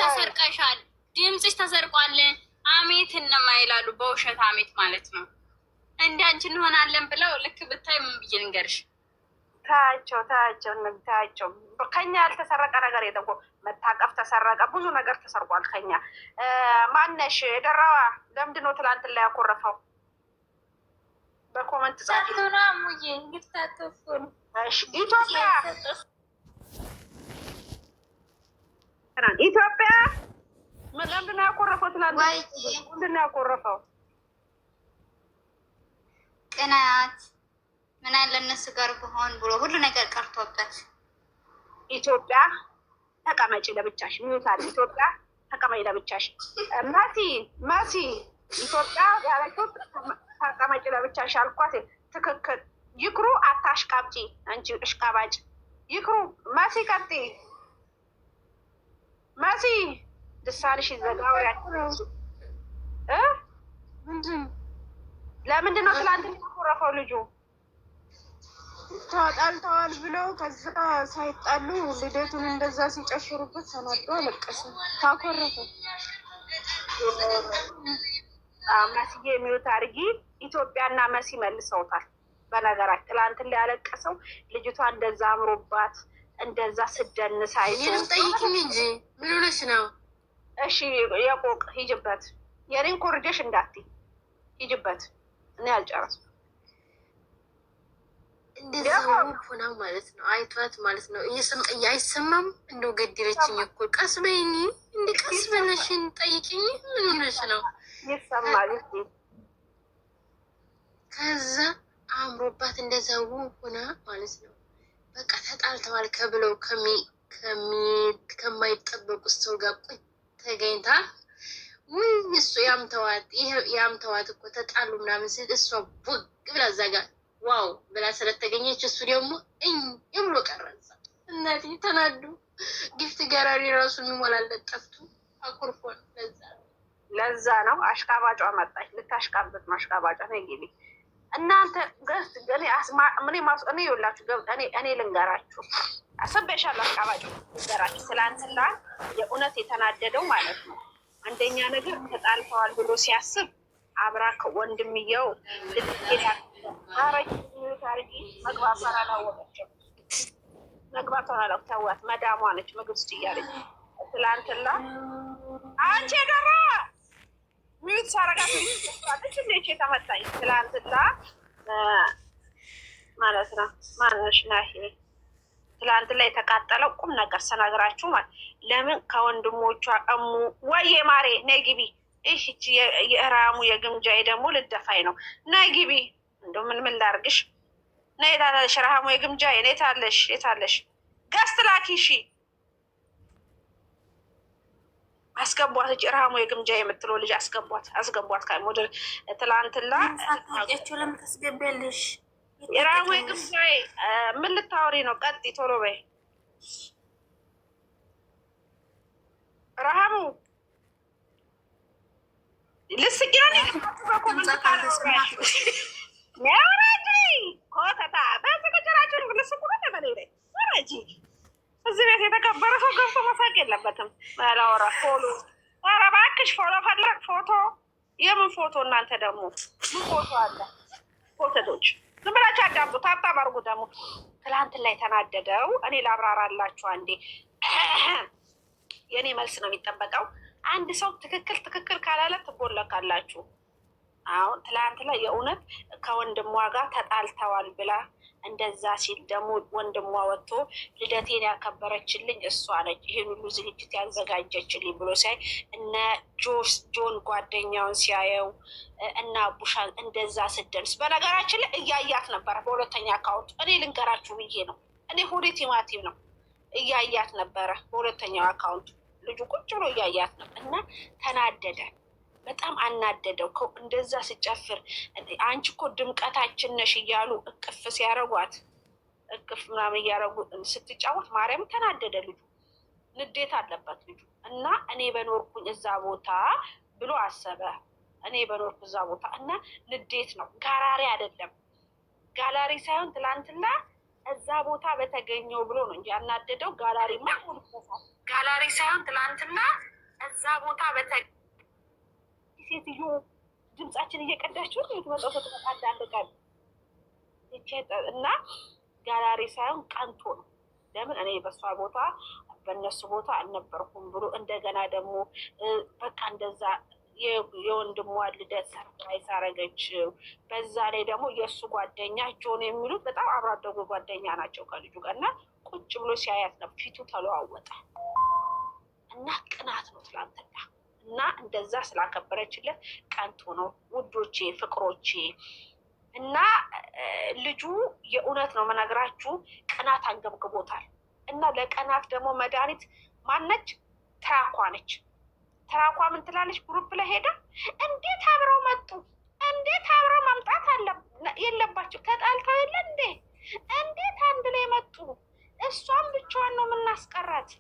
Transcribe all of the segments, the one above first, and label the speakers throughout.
Speaker 1: ተሰርቀሻል፣ ድምፅሽ ተሰርቋል። አሜት እነማይላሉ በውሸት አሜት ማለት ነው። እንደ አንቺ እንሆናለን ብለው ልክ ብታይ ምን ብዬ ልንገርሽ?
Speaker 2: ታያቸው ከኛ ያልተሰረቀ ነገር የለም እኮ መታቀፍ ተሰረቀ፣ ብዙ ነገር ተሰርቋል ከኛ። ማነሽ የደራዋ ለምንድን ነው ትላንት ላይ ያኮረፈው? በኮመንት
Speaker 1: ሙዬ እንድታተፉን
Speaker 2: ኢትዮጵያ ለምንድን ነው ያኮረፈው? ትላንት ምንድን ነው ያኮረፈው?
Speaker 1: ቅናት ምን አለ እነሱ ጋር በሆን ብሎ ሁሉ ነገር ቀርቶበት።
Speaker 2: ኢትዮጵያ ተቀመጪ ለብቻሽ፣ ሚውታል ኢትዮጵያ ተቀመጪ ለብቻሽ። መሲ ኢትዮጵያ ያለችው ተቀመጪ ለብቻሽ አልኳት። ትክክል። ይክሩ አታሽቃብጪ፣ አንቺ እሽቃባጭ ይክሩ። መሲ ቀጥይ። መሲ ልሳንሽ ይዘጋው። ለምንድን ነው ትላንት ያኮረፈው ልጁ?
Speaker 3: ተጣልተዋል ብለው ከዛ ሳይጣሉ ልደቱን እንደዛ ሲጨፍሩበት ተናዶ አለቀሰ፣ ታኮረፈ።
Speaker 2: መስዬ የሚሉት አድርጊ። ኢትዮጵያና መሲ መልሰውታል። በነገራችን ትላንት ላይ ያለቀሰው ልጅቷ እንደዛ አምሮባት እንደዛ ስደንስ አይቶ
Speaker 3: ጠይቂኝ እንጂ ምን ሆነሽ ነው?
Speaker 2: እሺ የቆቅ ሂጅበት፣ የኔን ኮርጀሽ እንዳትይ ሂጅበት። እኔ አልጨረስኩም።
Speaker 3: እንደዛ ሆና ማለት ነው አይቷት ማለት ነው። አይሰማም። እንደው ገድረችኝ እኮ ቀስ በይኝ፣ እንደ ቀስ በለሽን ጠይቂኝ። ምን ሆነሽ ነው?
Speaker 2: ይሰማል።
Speaker 3: ከዛ አምሮባት እንደዛ ሆና ማለት ነው። በቃ ተጣልተዋል ከብለው ከማይጠበቁት ሰው ጋር ቁጭ ተገኝታ ውይ እሱ ያምተዋት እኮ ተጣሉ ምናምን ሲል እሷ ቦግ ብላ እዛ ጋር ዋው ብላ ስለተገኘች እሱ ደግሞ ብሎ ቀረጻ። እናቴ ተናዱ። ጊፍት ጋራሪ ራሱ የሚሞላለት ጠፍቶ አኩርፎን።
Speaker 2: ለዛ ነው አሽቃባጯ መጣች። ልታሽቃበት ነው አሽቃባጯ። ነይ ግቢ እናንተ ገስት እኔ ይኸውላችሁ እኔ ልንገራችሁ፣ አሰበሻለሁ። አሽቃባጯ ልንገራችሁ። ትላንትና የእውነት የተናደደው ማለት ነው አንደኛ ነገር ተጣልተዋል ብሎ ሲያስብ አብራ ከወንድምየው መግባቷን አላወቀችም። መግባቷን አላወቀችም። መዳሟ ነች ምግብ ውስጥ እያለች ትላንትና አንቺ የደራ ሚዩት ሳረጋት እንዴት የተመታኝ ትላንትና ማለት ነው። ማነሽ ናሂ ትላንት ላይ የተቃጠለው ቁም ነገር ስነግራችሁ ማለት ለምን ከወንድሞቿ ቀሙ። ወይዬ ማሬ ነይ ግቢ። ይህቺ የእራሙ የግምጃዬ ደግሞ ልደፋኝ ነው። ነይ ግቢ። እንደው ምን ላርግሽ? ነይ ታለሽ ረሃሙ የግምጃዬ ነይ ታለሽ የታለሽ ገስት ላኪ። እሺ አስገቧት። እጅ ረሃሙ የግምጃ የምትለው ልጅ አስገቧት። ከሞደር ትላንትና
Speaker 1: ሳታውቂያቸው ለምን ታስገቢያለሽ?
Speaker 2: የረሃሙ የግምጃዬ ምን ልታወሪ ነው? ቀጥይ ቶሎ በይ ረሃሙ። ልስቂ ነው ኮተታ በስቅጭራችን ልስቁ ነው ተበላይ ወረጂ። እዚህ ቤት የተከበረ ሰው ገብቶ መሳቅ የለበትም። ላወራ ፎሎ ኧረ እባክሽ ፎሎ ፈለግ ፎቶ የምን ፎቶ? እናንተ ደግሞ ምን ፎቶ አለ? ፎቶዎች ዝም ብላችሁ አዳምጡ። ታብታብ አድርጉ። ደግሞ ትላንት ላይ ተናደደው እኔ ላብራራላችሁ አንዴ። የእኔ መልስ ነው የሚጠበቀው። አንድ ሰው ትክክል ካላለ ትቦለካላችሁ። አሁን ትላንት ላይ የእውነት ከወንድሟ ጋር ተጣልተዋል ብላ እንደዛ ሲል ደግሞ ወንድሟ ወጥቶ ልደቴን ያከበረችልኝ እሷ ነች፣ ይህን ሁሉ ዝግጅት ያዘጋጀችልኝ ብሎ ሲያይ እነ ጆን ጓደኛውን ሲያየው እና ቡሻን እንደዛ ስደንስ፣ በነገራችን ላይ እያያት ነበረ በሁለተኛ አካውንት። እኔ ልንገራችሁ ብዬ ነው። እኔ ሆዴ ቲማቲም ነው። እያያት ነበረ በሁለተኛው አካውንት። ልጁ ቁጭ ብሎ እያያት ነው እና ተናደደ። በጣም አናደደው። እንደዛ ስጨፍር አንቺ እኮ ድምቀታችን ነሽ እያሉ እቅፍ ሲያረጓት እቅፍ ምናምን እያረጉ ስትጫወት ማርያም ተናደደ ልጁ። ንዴት አለበት ልጁ እና እኔ በኖርኩኝ እዛ ቦታ ብሎ አሰበ። እኔ በኖርኩ እዛ ቦታ እና ንዴት ነው። ጋራሪ አይደለም። ጋላሪ ሳይሆን ትላንትና እዛ ቦታ በተገኘው ብሎ ነው እንጂ ያናደደው ጋላሪማ ጋላሪ ሳይሆን ትላንትና እዛ ቦታ ሴትዮ ድምጻችን እየቀዳችሁ የምትመጣው ስትመጣ እንዳንቀል እና ጋላሪ ሳይሆን ቀንቶ ነው። ለምን እኔ በሷ ቦታ በእነሱ ቦታ አልነበርኩም ብሎ እንደገና ደግሞ በቃ እንደዛ የወንድሟ ልደት ሰርፕራይዝ አረገችው። በዛ ላይ ደግሞ የእሱ ጓደኛ ጆን የሚሉት በጣም አብሮ አደጉ ጓደኛ ናቸው ከልጁ ጋር እና ቁጭ ብሎ ሲያያት ነው ፊቱ ተለዋወጠ እና ቅናት ነው ትላንትና እና እንደዛ ስላከበረችለት ቀንቶ ነው ውዶቼ ፍቅሮቼ። እና ልጁ የእውነት ነው መነግራችሁ ቅናት አንገብግቦታል። እና ለቀናት ደግሞ መድኃኒት ማነች? ትራኳ ነች። ትራኳ ምን ትላለች? ግሩፕ ላይ ሄዳ እንዴት አብረው መጡ? እንዴት አብረው መምጣት የለባቸው? ተጣልተው የለ እንዴ? እንዴት አንድ ላይ መጡ? እሷም ብቻዋን ነው የምናስቀራት።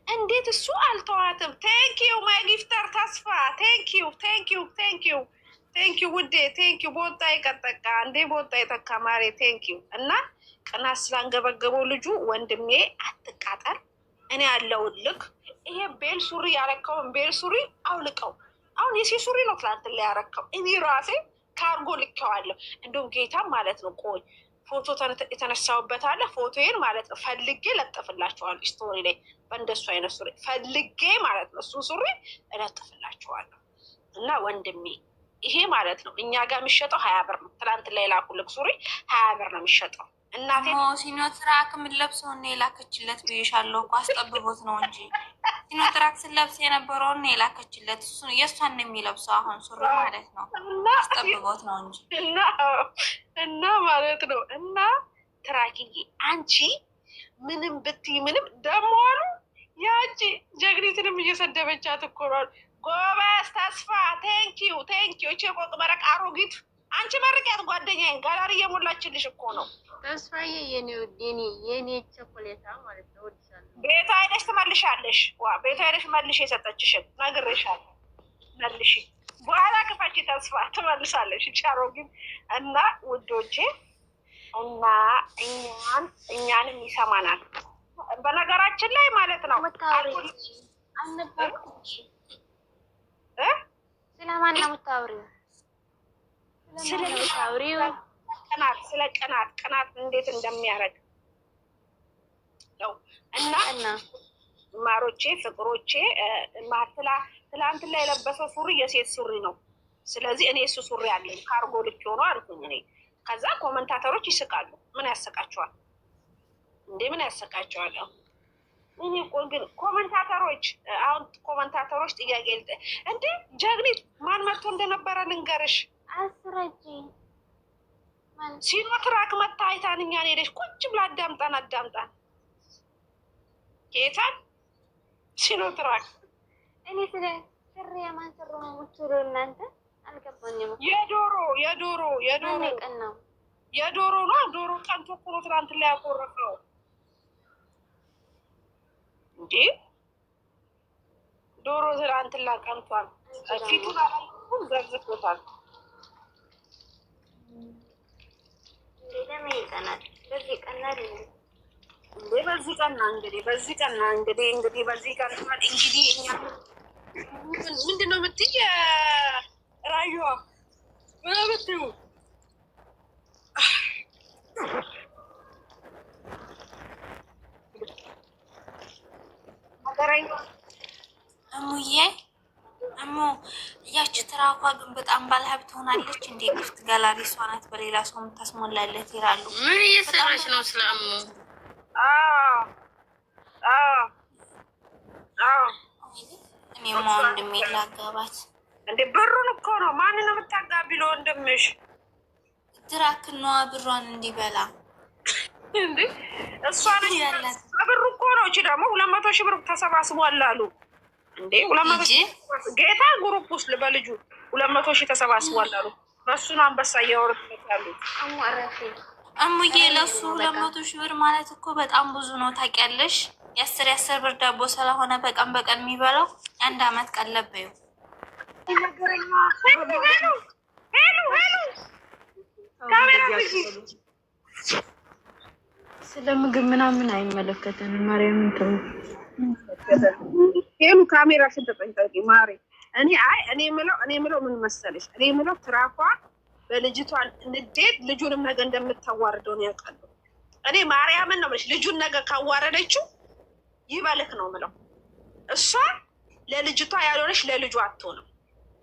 Speaker 2: እንዴት እሱ አልተዋትም? ቴንኪዩ ማይ ጊፍተር ተስፋ ቴንኪዩ ቴንኪዩ ቴንኪዩ ቴንኪዩ ውዴ ቴንኪዩ። በወጣ ይቀጠቃ እንዴ በወጣ የተካ ማሬ ቴንኪዩ። እና ቅናት ስላንገበገበው ልጁ ወንድሜ አትቃጠል፣ እኔ ያለውልክ ይሄ ቤል ሱሪ ያረከውን ቤል ሱሪ አውልቀው። አሁን የሴ ሱሪ ነው ትላንት ላይ ያረከው። እኔ ራሴ ካርጎ ልኬዋለሁ። እንደውም ጌታ ማለት ነው ቆይ ፎቶ የተነሳውበት አለ ፎቶዬን ማለት ነው ፈልጌ ለጥፍላችኋለሁ ስቶሪ ላይ በእንደሱ አይነት ሱሪ ፈልጌ ማለት ነው እሱ ሱሪ እለጥፍላችኋለሁ። እና ወንድሜ ይሄ ማለት ነው እኛ ጋር የሚሸጠው 20 ብር ነው። ትላንት ላይ ላኩልክ ሱሪ 20 ብር ነው የሚሸጠው። እናቴ
Speaker 1: ሲኖትራክ የምንለብሰው እና የላከችለት ብዬሻለሁ እኮ አስጠብቦት ነው እንጂ ሲኖትራክ ስለብስ የነበረውን የላከችለት እሱ የእሷን ነው የሚለብሰው አሁን ሱሪ ማለት ነው። አስጠብቦት ነው እንጂ
Speaker 2: እና ማለት ነው። እና ትራኪዬ አንቺ ምንም ብትይ ምንም ደግሞ አሉ ያቺ ጀግኒትንም እየሰደበቻት እኮ ነው። ጎበዝ ተስፋ ቴንኪዩ ቴንኪዩ። እቺ ቆቅ መረቅ አሮጊት አንቺ መርቂያት ጓደኛዬን ጋላሪ እየሞላችልሽ እኮ ነው።
Speaker 3: ተስፋዬ የኔ ቸኮሌታ ማለት ነው። ወድሻለሁ።
Speaker 2: ቤቷ ሄደሽ ትመልሻለሽ። ዋ ቤቷ ሄደሽ መልሽ የሰጠችሽን ነግሬሻለሁ። መልሽ በኋላ ክፈች ተስፋ ትመልሳለሽ። ቻሮጊን እና ውዶቼ እና እኛንም ይሰማናል። በነገራችን ላይ ማለት ነው
Speaker 3: ስለማን ነው የምታወሪው?
Speaker 2: ስለ ቅናት እንዴት እንደሚያደርግ ነው። እና ማሮቼ ፍቅሮቼ ትላንት ላይ የለበሰው ሱሪ የሴት ሱሪ ነው። ስለዚህ እኔ እሱ ሱሪ አለኝ ካርጎ ልክ ሆኖ አልኩኝ እኔ። ከዛ ኮመንታተሮች ይስቃሉ። ምን ያሰቃቸዋል እንዴ? ምን ያሰቃቸዋል? እኔ እኮ ግን ኮመንታተሮች ጥያቄ እንዴ ጀግኒት ማን መጥቶ እንደነበረ ልንገርሽ።
Speaker 3: አስረጂ
Speaker 2: ሲኖትራክ መታ አይታን እኛን ሄደሽ ቁጭ ብላ አዳምጣን ጌታን ሲኖትራክ
Speaker 3: እኔ ስለ ስር የማንሰሩ ነው የምትሉ እናንተ አልገባኝም።
Speaker 2: የዶሮ ነው ዶሮ ቀንቶ እኮ ነው ትናንት ላይ ያቆረፈው እንዴ ዶሮ ትናንት ላይ ቀንቷል። ፊቱን አላልኩም ዘርዝቶታል።
Speaker 3: ለምን ይቀናል? በዚህ ቀና
Speaker 2: እንግዲህ በዚህ ቀን እኛ ምንድን ነው የምትይ? ራዩዋ ምን ብትዩ
Speaker 1: እሙዬ ያቺ ትራኳ ግን በጣም ባለሀብት ሆናለች። እንደ ጊፍት ጋላሪ እሷ ናት በሌላ ሰው የምታስሞላለት ይላሉ።
Speaker 3: ምን እየሰራች ነው ስለሙ?
Speaker 1: እኔማ ወንድሜ ላጋባት
Speaker 2: እንዴ ብሩን እኮ ነው። ማንን ነው የምታጋቢ? ለወንድምሽ
Speaker 1: ድራክኗ ብሯን እንዲበላ
Speaker 2: እንዴ እሷ ነች ያላት ብሩ እኮ ነው። እቺ ደግሞ 200 ሺህ ብር ተሰባስቧል አሉ እንዴ 200 ሺህ ጌታ ግሩፕ ውስጥ በልጁ 200 ሺህ ተሰባስቧል አሉ። በሱ ነው አንበሳ እያወሩት ያሉት።
Speaker 1: እሙዬ ለሱ 200 ሺህ ብር ማለት እኮ በጣም ብዙ ነው ታውቂያለሽ። የ10 ብር ዳቦ ስለሆነ በቀን የሚበላው የ1 አመት ቀለበዩ
Speaker 4: ስለምግብ ምናምን አይመለከተንም። ማርያምን ተው።
Speaker 2: ይሄም ካሜራሽን ተጠንቀቂ ማሪ። እኔ የምለው ምን መሰለሽ? እኔ የምለው ትራኳ በልጅቷን ንዴት ልጁንም ነገ እንደምታዋርደው ነው ያውቃሉ። እኔ ማርያምን ነው የምልሽ። ልጁን ነገ ካዋረደችው ይበልክ ነው የምለው። እሷ ለልጅቷ ያልሆነች ለልጁ አትሆንም።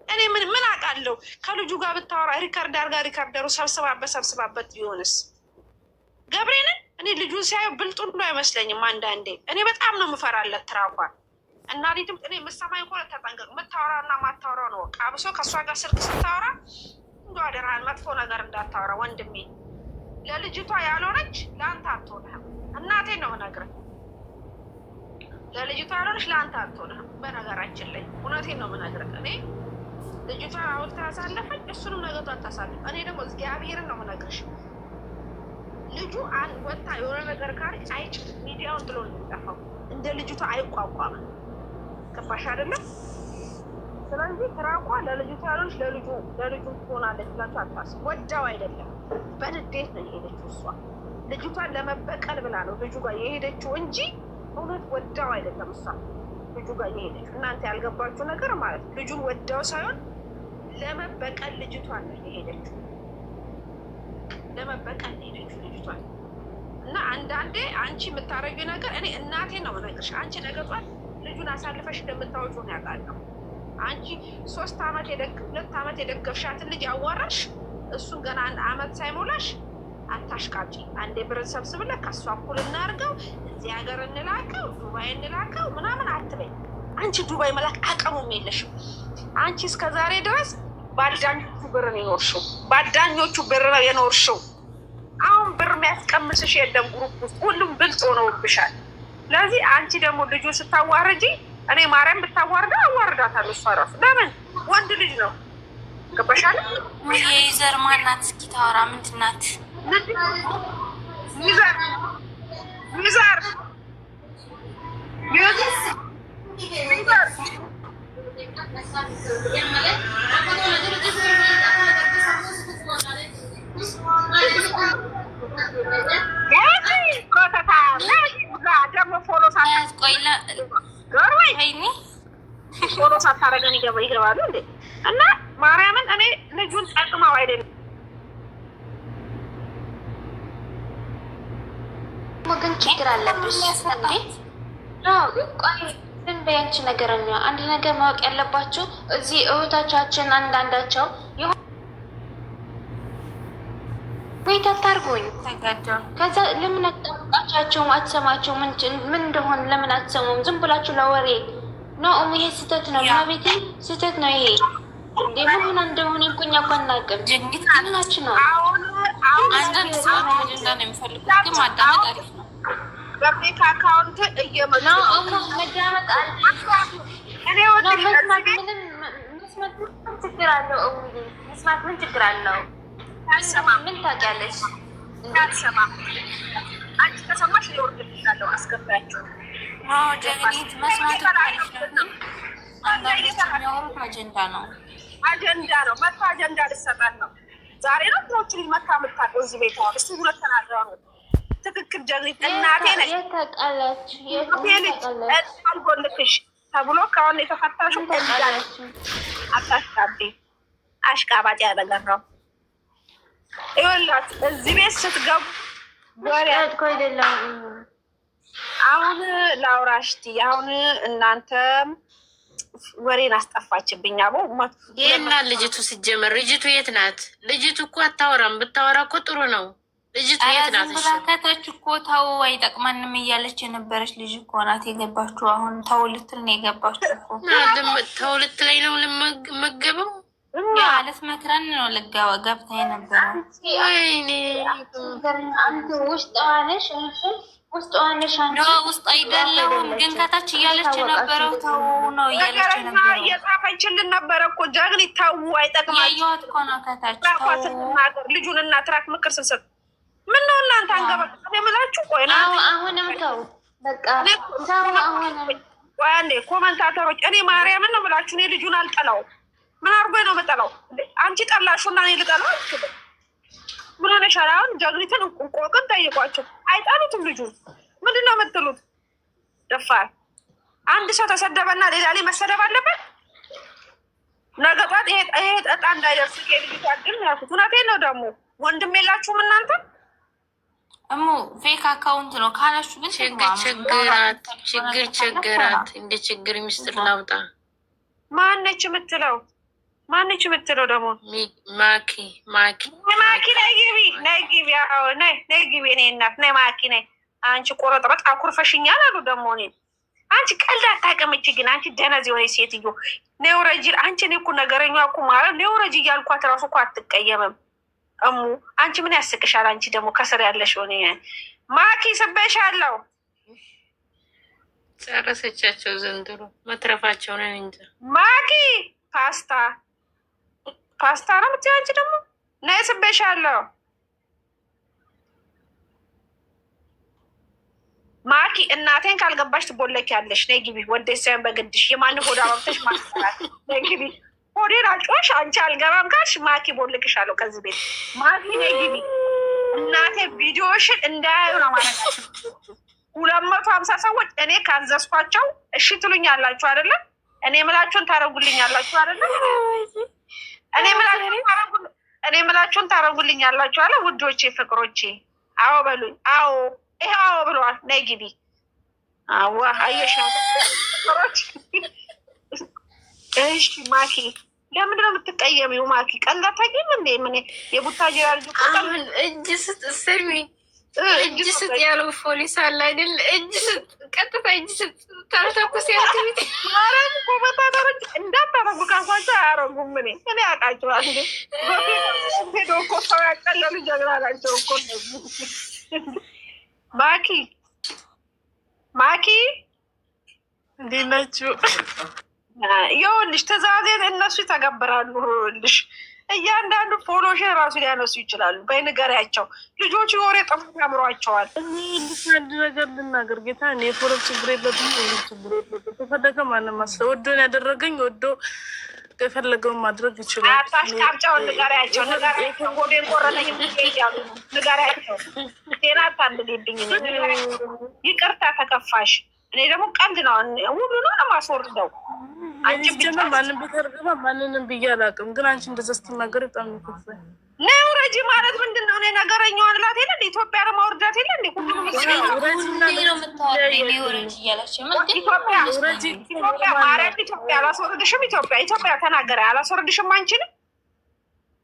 Speaker 2: እኔ ምን አውቃለሁ? ከልጁ ጋር ብታወራ ሪከርድ አድርጋ ሪከርደሩ ሰብስባበት ቢሆንስ? ገብሬንን እኔ ልጁን ሲያየው ብልጡ ነው አይመስለኝም አንዳንዴ። እኔ በጣም ነው የምፈራለት ትራኳን እና ሊትም እኔ የምሰማኝ ከሆነ ተጠንቀቅ። የምታወራና ማታወራ ነው። አብሶ ከእሷ ጋር ስልክ ስታወራ እንደ አደራህን መጥፎ ነገር እንዳታወራ ወንድሜ። ለልጅቷ ያልሆነች ለአንተ አትሆንህም። እናቴን ነው የምነግርህ። ለልጅቷ ያልሆነች ለአንተ አትሆንህም። በነገራችን ላይ እውነቴን ነው የምነግርህ። እኔ ልጅቷ አውልታ ያሳለፈች እሱንም ነገቷ አታሳልፍ። እኔ ደግሞ እግዚአብሔርን ነው የምነግርሽ። ልጁ ወጣ የሆነ ነገር ካለች አይችልም። ሚዲያውን ጥሎ ነው የሚጠፋው። እንደ ልጅቷ አይቋቋምም። ገባሽ አይደለም? ስለዚህ ትራቋ ለልጅቷ ያልሆነች ለልጁ ትሆናለች ብላችሁ አታስቡ። ወዳው አይደለም፣ በንዴት ነው የሄደችው። እሷ ልጅቷን ለመበቀል ብላ ነው ልጁ ጋር የሄደችው እንጂ እውነት ወዳው አይደለም። እሷ ልጁ ጋር የሄደችው እናንተ ያልገባችሁ ነገር ማለት ልጁን ወዳው ሳይሆን ለመበቀል ልጅቷን ነው የሄደችው። ለመበቀል ሄደችው ልጅቷን። እና አንዳንዴ አንቺ የምታረጊው ነገር እኔ እናቴን ነው የምነግርሽ። አንቺ ነገጧል ልጁን አሳልፈሽ እንደምታወጪው ነው ያውቃለሁ። አንቺ 2 ዓመት የደገፍሻትን ልጅ ያዋራሽ እሱን ገና 1 ዓመት ሳይሞላሽ አታሽቃጭ። አንዴ ብር ሰብስብለ ከእሷ እኩል እናርገው፣ እዚህ ሀገር እንላከው፣ ዱባይ እንላከው ምናምን አትበይ። አንቺ ዱባይ መላክ አቅሙም የለሽም። አንቺ እስከዛሬ ድረስ ባዳኞቹ ብር ነው የኖርሽው። ባዳኞቹ ብር ነው የኖርሽው። አሁን ብር የሚያስቀምስሽ የለም ግሩፕ ውስጥ ሁሉም ብልጥ ሆነውብሻል። ስለዚህ አንቺ ደግሞ ልጁን ስታዋርጂ እኔ ማርያም ብታዋርዳ አዋርዳታለሁ። እሷ እራሱ ለምን ወንድ ልጅ ነው። ገባሻል?
Speaker 1: የይዘር ማናት? እስኪ ታወራ ምንድን ናት?
Speaker 2: ይዘር ፎሎ ሳታረገን ይገባሉ እንዴ? እና ማርያምን እኔ ልጁን ጠቅመው አይደለም
Speaker 5: ግን ችግር አለብሽ እንዴ? ቆይ ግን በያንቺ ነገረኛ አንድ ነገር ማወቅ ያለባችሁ እዚህ እህቶቻችን አንዳንዳቸው ወይት አታርጉኝ ከዛ ለምን አጣጣቻቸው አትሰማቸው ምን እንደሆነ ለምን አትሰሙም? ዝም ብላችሁ ለወሬ ነው። ይሄ ስህተት ነው። ማቤቴ ስህተት ነው ይሄ። እንደምን እንደሆነ እንኩኛ ቆናቀም
Speaker 1: ጀንግት
Speaker 5: ናችሁ ነው።
Speaker 1: አንዳንድ ሰው ምንድን ነው የሚፈልጉት? ግን ማዳመጥ አሪፍ ነው።
Speaker 2: በፌክ አካውንት እየመጡ
Speaker 5: መዳመጥ አለ።
Speaker 2: እኔ ወደ
Speaker 5: መስማት ምን ችግር አለው? መስማት ምን ችግር አለው? ምን ታውቂያለሽ?
Speaker 2: አልሰማም። አንቺ ከሰማሽ ሊወርድልሻለሁ። አስገባያቸው
Speaker 1: ጀግኒት መስማት አሪፍ ነው። አንዳንዶች የሚያወሩት አጀንዳ ነው መጥቶ አጀንዳ ልሰጣት ነው። ዛሬ ነው ብሮች ልጅ መታ የምታውቀው እዚህ ቤት ሆን እስቲ ሁለት ተናግረው ነው ትክክል። ጀግኒት እናቴ ነች አልጎልክሽ ተብሎ ከሆነ የተፈታሽው አታሽቃቤ አሽቃባጭ ያደረገው ይኸውላችሁ እዚህ ቤት ስትገቡ አሁን ላውራሽቲ አሁን እናንተም ወሬን አስጠፋችብኝ። አቦ
Speaker 3: ይሄና ልጅቱ ሲጀመር ልጅቱ የት ናት? ልጅቱ እኮ አታወራም። ብታወራ እኮ ጥሩ ነው። ልጅቱ የት ናት?
Speaker 1: ብላከታች እኮ ተው አይጠቅመንም እያለች የነበረች ልጅ እኮ ናት የገባችሁ። አሁን ተው ልትል ነው የገባችሁ እኮ።
Speaker 3: ተው ልትለኝ ነው ልመገበው
Speaker 1: ማለት መክረን ነው ልጋዋ ገብታ የነበረው። ውስጥ አይደለሁም ግን ከታች እያለች የነበረው ተው ነው እያለች የነበረው።
Speaker 2: እየጻፈችልን ነበረ እኮ ጀግኒ ተው አይጠቅማል።
Speaker 1: ያየኋት እኮ ነው ከታች
Speaker 2: ልጁን እና ትራክ ምክር ስንሰጥ ምን ነው እናንተ አንገበ የምላችሁ። ቆይ
Speaker 5: አሁንም ተው በቃ ተው። አሁንም
Speaker 2: ቆይ አንዴ ኮመንታተሮች እኔ ማርያምን ነው የምላችሁ። እኔ ልጁን አልጠላው ምን አርጎ ነው የምጠላው? አንቺ ጠላሹና እኔ ልጠላው አልችልም። ምን ሆነሻል? አሁን ጀግኒትን እንቆቅን ጠይቋቸው። አይጣሉትም። ልጁ ምንድን ነው የምትሉት? ደፋር አንድ ሰው ተሰደበና ሌላ ላይ መሰደብ አለበት? ነገ ጧት ይሄ ጠጣ እንዳይደርስ ልጅቷ ግን ያልኩት እውነቴን ነው። ደግሞ ወንድም የላችሁም እናንተ?
Speaker 1: እሙ ፌክ አካውንት ነው ካላችሁ ግን
Speaker 3: ችግራት እንደ ችግር ሚስጥር ላውጣ።
Speaker 2: ማነች የምትለው? ማነች የምትለው ደግሞ?
Speaker 3: ማኪ
Speaker 2: ነይ ግቢ፣ ነይ ግቢ፣ ነይ ግቢ። እኔ እናት ነይ ማኪ ነይ። አንቺ ቆረጥረጥ አኩርፈሽኛል አሉ ደግሞ እኔን። አንቺ ቀልድ አታውቅምች ግን አንቺ ደነዝ የሆነ ሴትዮ ነይ ውረጂ። አንቺ እኔ እኮ ነገረኛ እኮ ማለት ነይ ውረጂ እያልኳት እራሱ እኮ አትቀየምም። እሙ አንቺ ምን ያስቅሻል? አንቺ ደግሞ ከስር ያለሽ ሆነ ማኪ ስበሻለሁ።
Speaker 3: ጨረሰቻቸው ዘንድሮ መትረፋቸውን እንጃ።
Speaker 2: ማኪ ፓስታ ነው የምትይው አንቺ ደግሞ ነይ ስበሻለሁ። ማኪ እናቴን ካልገባሽ ትቦለኪያለሽ። ነይ ግቢ። ወደሽ ሳይሆን በግድሽ የማንን ሆዳ ባብተሽ ማሰራት። ነይ ግቢ። ሆዴን አጮሽ አንቺ አልገባም ካልሽ ማኪ ቦልክሻለሁ ከዚህ ቤት። ማኪ ነይ ግቢ። እናቴ ቪዲዮሽን እንዳያዩ ነው ማለት ነው። 250 ሰዎች እኔ ካዘዝኳቸው እሺ ትሉኛላችሁ አይደለም? እኔ ምላችሁን ታረጉልኛላችሁ አይደለም? እኔ ምላችሁን ታረጉልኛላችሁ አለ። ውዶቼ ፍቅሮቼ አዎ በሉኝ። አዎ ይሄ አዎ ብለዋል። ነይ ግቢ። አዋ አየሽ ፍቅሮች። እሺ ማኪ ለምንድን ነው የምትቀየሚው? ማኪ ቀልድ አታውቂም እንዴ? ምን የቡታጅራ ልጅ
Speaker 3: አሁን እጅ ስጥ ስሚ፣ እጅ ስጥ ያለው ፖሊስ አለ አይደል? እጅ ስጥ፣ ቀጥታ እጅ ስጥ ታልተኩስ ያልኩት
Speaker 2: ማረም ኮመታተሮች እንዳታረጉ ካፏቸው አያረጉም። እኔ አውቃቸዋል እንዴ ሄዶ እኮ ሰው ያቀለሉ ጀግና ናቸው እኮ። ማኪ እንዴት ናችሁ? ይኸውልሽ ትእዛዜን እነሱ ይተገብራሉ። ይኸውልሽ እያንዳንዱ ፎሎሽን ራሱ ሊያነሱ ይችላሉ። በንገሪያቸው ልጆቹ የወሬ ጥምት ያምሯቸዋል።
Speaker 4: አንድ ነገር ልናገር ጌታ እኔ የፎሎ ችግር የለብኝ። ችግር የለብኝ። ተፈለገ ማንም ማስለ ወዶን ያደረገኝ ወዶ የፈለገውን ማድረግ ይችላል።
Speaker 2: አታሽቃብጫውን ንገሪያቸው። ጎዴን ቆረጠኝ ያሉ ንገሪያቸው። ዜና አታንድልብኝ። ይቅርታ ተከፋሽ። እኔ ደግሞ ቀልድ ነው ሁሉንም ለማስወርደው። አንቺ
Speaker 4: ጀመር ማንም ቢተርገባ ማንንም ብዬ አላውቅም፣ ግን አንቺ እንደዛ ስትናገር በጣም ይከፋል።
Speaker 2: ነይ ውረጂ ማለት ምንድን ነው? እኔ ነገረኛዋን እላት የለ እንደ ኢትዮጵያ ለማውርዳት የለ እንደ ሁሉም ኢትዮጵያ ማርያም ኢትዮጵያ አላስወርድሽም። ኢትዮጵያ ተናገረ አላስወርድሽም። አንቺንም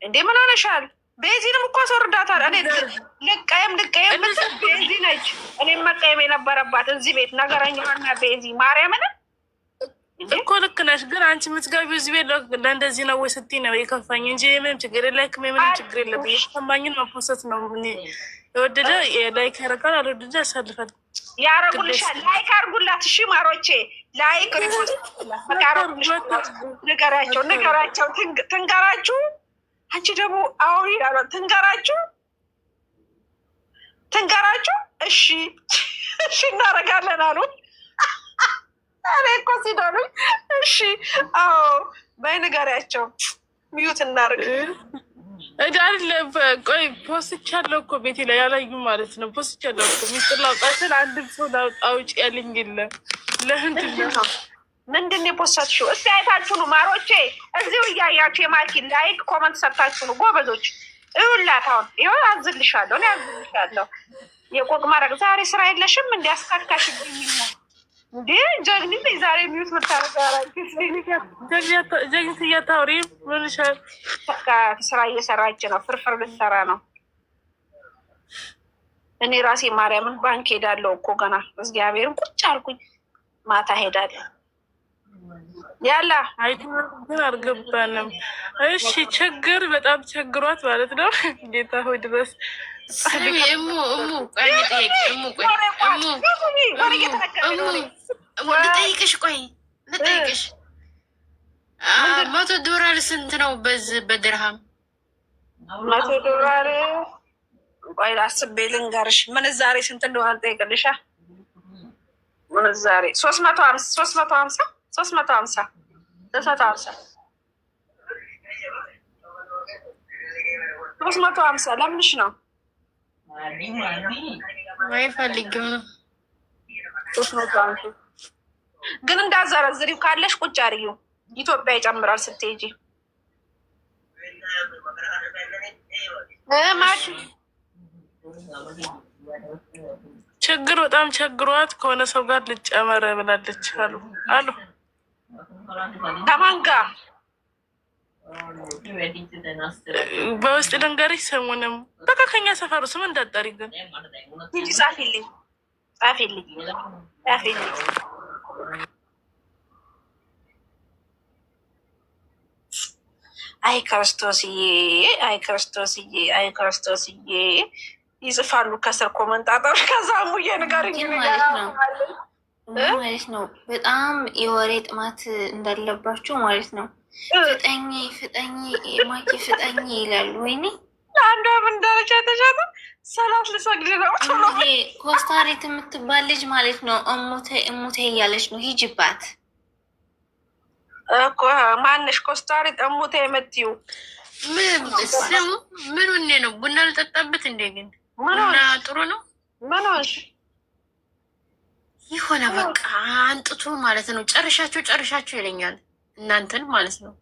Speaker 2: እንዴ ምን ሆነሻል? ቤዚንም እኮ አስወርዳታል። እኔ ልቀየም ምትል ቤዚ ነች። እኔም መቀየም የነበረባት እዚህ ቤት ነገረኛዋና ቤዚ ማርያምን
Speaker 4: እኮ ልክ ነሽ። ግን አንቺ የምትገቢው እዚህ ቤት ለእንደዚህ ነው ወይ ስትይ ነው የከፋኝ እንጂ የምንም ችግር የላይክም። የምንም ችግር የለብኝ። የተሰማኝን መፖሰት ነው። የወደደ ላይክ ያደርጋል፣ አልወደደ ያሳልፋል።
Speaker 2: ያረጉልሻል። ላይክ አርጉላት። እሺ ማሮቼ ላይክ ንገራቸው ትንገራችሁ። አንቺ ደግሞ አዎ ይላሉ። ትንገራችሁ። እሺ እናደርጋለን አሉ። እኔ እኮ ሲደሉኝ እሺ አዎ በይ ንገሪያቸው። ሚዩት እናድርግ
Speaker 4: እዳለ ቆይ ፖስቻለሁ እኮ ቤቴ ላይ ያላዩ ማለት ነው። ፖስቻለሁ እኮ ሚስጥር ላውጣትን አንድም ሰው አውጭ ያለኝ የለም።
Speaker 2: ምንድን ነው የፖስታችሁ? እስኪ አይታችሁ ነው ማሮቼ፣ እዚሁ እያያችሁ የማኪ ላይክ ኮመንት ሰጥታችሁ ነው ጎበዞች። ይኸውላት አሁን ይኸው አዝልሻለሁ የቆቅ ማድረግ ዛሬ ስራ የለሽም እንዲያስካካሽብኝ ነው እንዴ? ጀግኒት ዛሬ ሚዩት
Speaker 4: ጀግኒት እያታውሪ ምንሻል?
Speaker 2: ስራ እየሰራች ነው። ፍርፍር ልትሰራ ነው። እኔ ራሴ ማርያምን ባንክ ሄዳለሁ እኮ ገና እግዚአብሔርን ቁጭ አልኩኝ። ማታ ሄዳለሁ። ያላ
Speaker 4: አይተን አልገባንም። እሺ ችግር በጣም ቸግሯት ማለት ነው። ጌታ ሆይ ድረስ
Speaker 3: ልጠይቅሽ $100 ስንት ነው በድርሃም?
Speaker 2: $100 ቆይ አስቤ ልንገርሽ። ምንዛሬ ስንት እንደሆነ ልጠይቅልሻ። ምንዛሬ 350 350 350 ለምንሽ ነው?
Speaker 3: ወይ ፈልጊው ነው
Speaker 2: 350 ግን እንዳዘረዝሪው ካለሽ ቁጭ አድርጊው። ኢትዮጵያ ይጨምራል ስትሄጂ።
Speaker 4: ችግር በጣም ቸግሯት ከሆነ ሰው ጋር ልጨመረ ብላለች አሉ
Speaker 2: ከማን ጋር
Speaker 4: በውስጥ ልንገርሽ። ሰሙንም በቃ ከኛ ሰፈሩ ስም እንዳጠሪ ግን
Speaker 2: ጻፊልኝ። አይ ክርስቶስዬ ይጽፋሉ ከስር ኮመንታተር። ከዛ ሙዬ ንገሪኝ
Speaker 5: ማለት ነው። በጣም የወሬ ጥማት እንዳለባቸው ማለት ነው። ፍጠኝ ማኪ ፍጠኝ ይላሉ። ወይኔ
Speaker 2: አንዷ ምን ደረጃ ተሻለ? ሰላት ልሰግድ ነው።
Speaker 5: ኮስታሪት የምትባል ልጅ ማለት ነው እሙቴ እያለች ነው። ሂጅባት
Speaker 2: እኮ ማንሽ ኮስታሪት እሙቴ የምትይው
Speaker 3: ምን ሆኔ ነው? ቡና ልጠጣበት እንዴ? ግን ቡና ጥሩ ነው።
Speaker 2: ምን ሆንሽ?
Speaker 3: የሆነ በቃ አንጥቶ ማለት ነው። ጨርሻቸው ይለኛል። እናንተን ማለት ነው።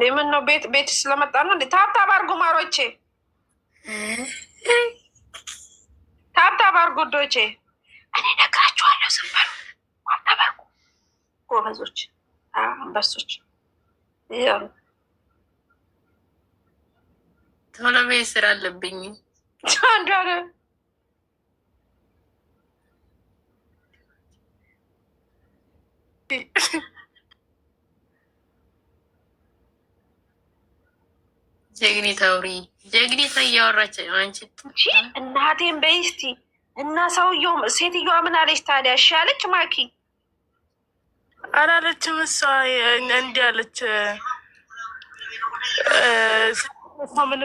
Speaker 2: ምን ነው ቤት ስለመጣ ነው እንዴ? ታብታብ አድርጉ ማሮቼ፣ ታብታብ አድርጉ ዶቼ። እኔ ነግራችኋለሁ። ዝም በሉ። ታብታብ አድርጉ ጎበዞች፣ አንበሶች።
Speaker 3: ቶሎ ቤት ስራ አለብኝ።
Speaker 2: አንዱ አለ
Speaker 3: ጀግኒት አውሪ። ጀግኒት እያወራች አንቺ
Speaker 2: እናቴን በይ እስቲ። እና ሰውየው ሴትዮዋ ምን አለች ታዲያ? እሺ አለች ማኪ?
Speaker 4: አላለችም። እሷ እንዲህ አለች።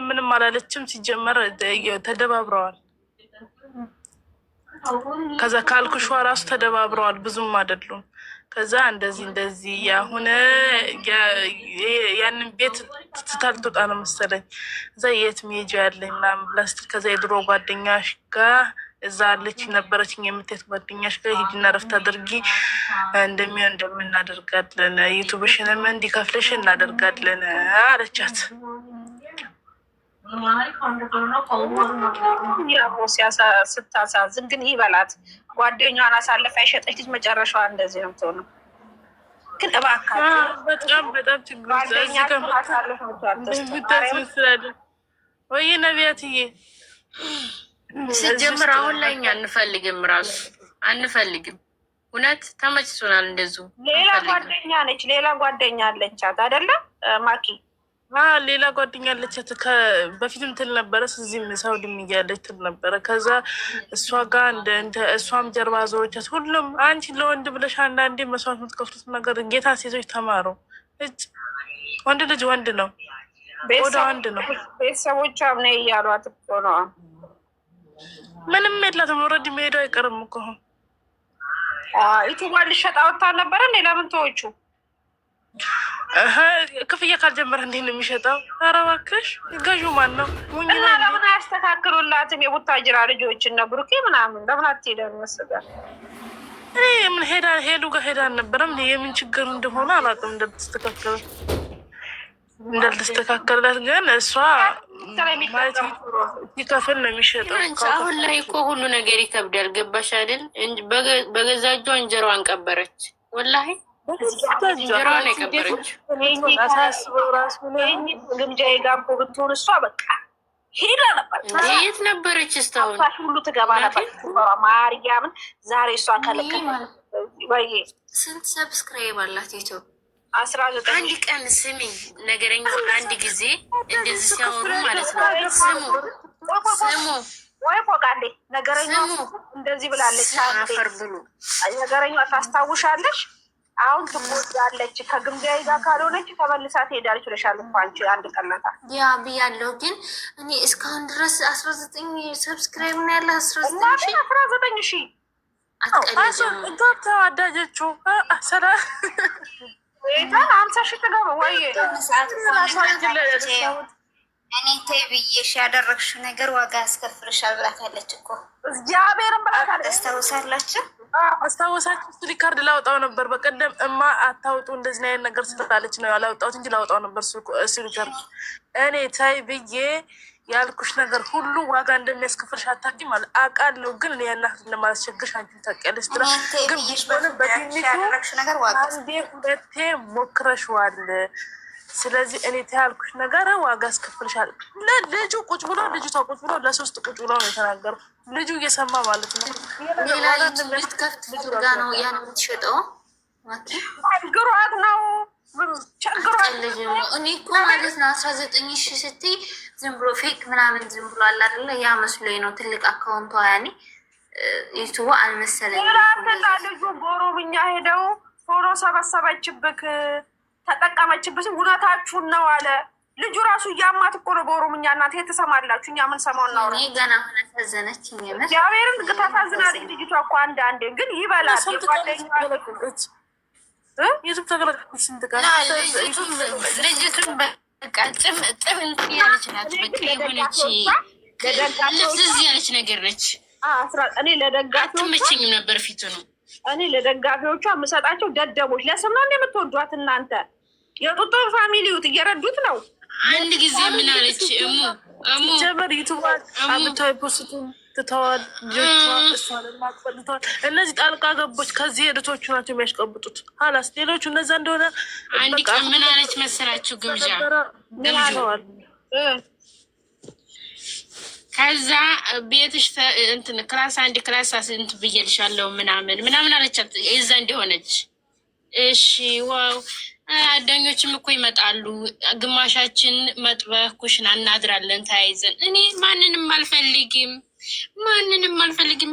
Speaker 4: ምንም አላለችም። ሲጀመር ተደባብረዋል። ከዛ ካልኩሿ ራሱ ተደባብረዋል። ብዙም አይደሉም። ከዛ እንደዚህ አሁን ያንን ቤት ትታልትወጣ ነው መሰለኝ። እዛ የት ሜጃ ያለኝ ምናምን ብላ ስትል ከዛ የድሮ ጓደኛሽ ጋር እዛ አለች ነበረችኝ የምትሄድ ጓደኛሽ ጋር ሂጂና ረፍት አድርጊ፣ እንደምናደርጋለን ዩቱብሽንም እንዲከፍልሽ እናደርጋለን አለቻት።
Speaker 2: ስታሳዝን ግን ይበላት። ጓደኛዋን አሳልፋ የሸጠች ልጅ መጨረሻዋ እንደዚህ ነው የምትሆነው። ግን
Speaker 4: በጣም ችግር ወይ ነቢያትዬ።
Speaker 3: ሲጀምር አሁን ላይ እኛ አንፈልግም። እውነት ተመችቶናል። እንደዚሁ
Speaker 2: ሌላ ጓደኛ ነች፣ ሌላ ጓደኛ አለቻት አይደለም ማኪ?
Speaker 4: ሌላ ጓደኛ አለቻት። በፊትም ትል ነበረ፣ እዚህም ሳውዲም እያለች ትል ነበረ። ከዛ እሷ ጋር እሷም ጀርባ ዞሮቻት። ሁሉም አንቺ ለወንድ ብለሽ አንዳንዴ መስዋዕት የምትከፍሉት ነገር ጌታ ሴቶች ተማሩ። ወንድ ልጅ ወንድ ነው፣ ወደ ወንድ ነው።
Speaker 2: ቤተሰቦቿ ምን እያሏት እኮ ነው።
Speaker 4: ምንም የላትም። ወረድ መሄዱ አይቀርም እኮ።
Speaker 2: ዩቱባ ልሸጣ ወጥታ ነበረ። ለምን ተወቹ?
Speaker 4: ክፍያ ካልጀመረ እንዴት ነው የሚሸጠው? ኧረ እባክሽ ገዢ ማን ነው?
Speaker 2: እና ለምን አያስተካክሉላትም? የቡታጅራ ልጆች እነ ብሩኬ ምናምን ለምን አትሄደን መስጋር?
Speaker 4: እኔ ምን ሄዱ ጋር ሄዳ አልነበረም። የምን ችግር እንደሆነ አላውቅም። እንዳልተስተካከልላት ግን እሷ ማለት ይከፍል ነው የሚሸጠው።
Speaker 3: አሁን ላይ እኮ ሁሉ ነገር ይከብዳል። ገባሽ አይደል? በገዛ እጇ እንጀራዋን ቀበረች። ወላሂ እንጀራዋን የቀበረች
Speaker 2: ግምጃ ጋቦ ብትሆን እሷ በቃ ሄዳ ነበር።
Speaker 3: የት ነበረች? እስካሁን
Speaker 2: ሁሉ ትገባ ነበር። ማርያምን ዛሬ እሷ ከለከ።
Speaker 5: ስንት ሰብስክራይብ አላት ዩቱብ?
Speaker 2: 19
Speaker 3: አንድ ቀን ስሚ ነገረኛ። አንድ ጊዜ እንደዚህ ሲያወሩ ማለት ነው። ስሙ
Speaker 2: ወይ ቆቃሌ ነገረኛ እንደዚህ ብላለች።
Speaker 3: አፈር ብሉ
Speaker 2: ነገረኛ ታስታውሻለሽ? አሁን ትሞዳለች። ከግምጃዬ ጋር ካልሆነች ተመልሳ ትሄዳለች ብለሻል እኮ አንቺ አንድ ቀናታ።
Speaker 5: ያ ብያለሁ። ግን እኔ እስካሁን ድረስ 19 ሰብስክራይብ ነው ያለ። 19
Speaker 2: ሺህ
Speaker 4: ገብተው አዳጆቹ ሰላ
Speaker 2: 50 ሺህ ትገባ ወይ
Speaker 6: እኔ ተይ ብዬሽ ያደረግሽው ነገር ዋጋ ያስከፍልሻል ብላታለች እኮ
Speaker 2: እግዚአብሔርን ብላታለች።
Speaker 6: አስታውሳላችሁ?
Speaker 4: አስታወሳችሁ? እሱ ሪካርድ ላውጣው ነበር በቀደም። እማ አታውጡ እንደዚህ አይነት ነገር ስላለች ነው ያላወጣሁት እንጂ ላውጣው ነበር እሱ ሪካርድ። እኔ ተይ ብዬ ያልኩሽ ነገር ሁሉ ዋጋ እንደሚያስከፍልሽ አታውቂም ማለት አውቃለሁ፣ ግን እኔ ያን ያህል እንደማላስቸግርሽ አንቺ ታውቂያለሽ። ግን በትንሹ አንዴ ሁለቴ ሞክረሽዋል። ስለዚህ እኔ ያልኩሽ ነገር ዋጋ ያስከፍልሻል። ልጁ ቁጭ ብሎ ልጅቷ ቁጭ ብሎ ለሶስት ቁጭ ብሎ ነው የተናገረው። ልጁ እየሰማ ማለት ነው።
Speaker 5: ሌላ ልትከፍት ፈልጋ ነው ያን የምትሸጠው።
Speaker 2: ችግሯት ነው ችግሯት።
Speaker 5: እኔ እኮ ማለት ነው 19 ስትይ ዝም ብሎ ፌክ ምናምን ዝም ብሎ አለ አይደለ? ያ መስሎኝ ነው። ትልቅ አካውንቷ ያኔ ዩቱብ አልመሰለኝም።
Speaker 2: ሌላትና ልጁ በኦሮምኛ ሄደው ፎሎ ሰበሰበችብክ ተጠቀመችበት። እውነታችሁን ነው አለ ልጁ ራሱ። እያማት እኮ ነው በኦሮምኛ። እናት ትሰማላችሁ? እኛ ምን ሰማው ነው?
Speaker 5: እኔ ገና ሆነ ተዘነች የሚመስ
Speaker 2: እግዚአብሔርን ታሳዝናለች ልጅቷ እኮ። አንዳንዴ ግን ይበላል።
Speaker 4: ዩቱብ ተገለቀች ስንት ቀን
Speaker 1: ልጅቱን በቃ ጥብ እንትን ያለች ናት። በቃ የሆነች ልዝዝ ያለች ነገር ነች።
Speaker 2: እኔ ለደጋፊዎቿ
Speaker 1: አትመቸኝም ነበር ፊቱ ነው።
Speaker 2: እኔ ለደጋፊዎቿ የምሰጣቸው ደደቦች። ለስም ነው የምትወዷት እናንተ። የጡጦን ፋሚሊዩት እየረዱት ነው።
Speaker 1: አንድ ጊዜ ምን አለች እሙ
Speaker 4: ጀበር ዩቱብ አብታይ ፖስቱ ትተዋል። ልጆቿ እሷን ማቅፈልተዋል። እነዚህ ጣልቃ ገቦች ከዚህ ሄደቶቹ ናቸው የሚያሽቀብጡት። ሀላስ ሌሎቹ እነዛ እንደሆነ
Speaker 1: አንድ ቀን ምን አለች መሰላችሁ? ግብዣ
Speaker 4: ገብተዋል።
Speaker 1: ከዛ ቤትሽ እንትን ክላስ አንድ ክላስ ስንት ብዬልሻለሁ ምናምን አለቻት። የዛ እንደሆነች እሺ ዋው አዳኞችም እኮ ይመጣሉ። ግማሻችን መጥበህ ኩሽና እናድራለን ተያይዘን። እኔ ማንንም አልፈልግም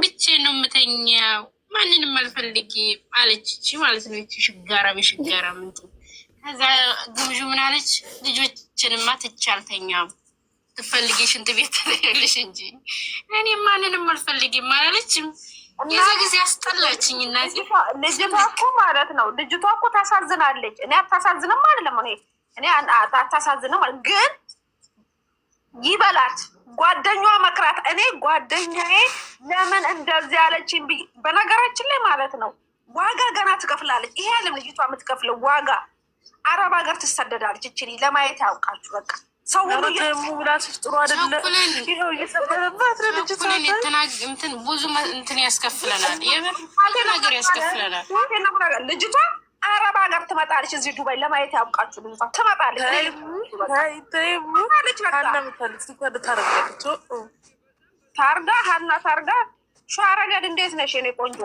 Speaker 1: ብቻዬን ነው የምተኛው። ማንንም አልፈልግም አለች ማለት ነው። ሽጋራ ምንትን። ከዛ ግብዡ ምን አለች? ልጆችንማ ትቻልተኛም ትፈልጊ ሽንት ቤት ትሄዳለሽ እንጂ እኔ ማንንም አልፈልግም አላለችም። የዛ ጊዜ አስጠላችኝ። እና
Speaker 2: ልጅቷ እኮ ማለት ነው ልጅቷ እኮ ታሳዝናለች። እኔ አታሳዝንም አይደለም እኔ አታሳዝንም፣ ግን ይበላት ጓደኛዋ መክራት። እኔ ጓደኛዬ ለምን እንደዚህ ያለችኝ በነገራችን ላይ ማለት ነው ዋጋ ገና ትከፍላለች። ይሄ ያለም ልጅቷ የምትከፍለው ዋጋ አረብ ሀገር ትሰደዳለች። እችል ለማየት ያውቃችሁ በቃ ሰው
Speaker 4: ሙላቶች ጥሩ አይደለም። ይኸው እየሰበረባት
Speaker 1: እንትን ብዙ እንትን ያስከፍለናል፣ ነገር ያስከፍለናል።
Speaker 2: ልጅቷ አረብ ሀገር ትመጣለች። እዚህ ዱባይ ለማየት ያውቃችሁ። ልጅቷ ትመጣለች። ታርጋ ሀና ታርጋ ሸዋረገድ እንዴት ነሽ የኔ ቆንጆ?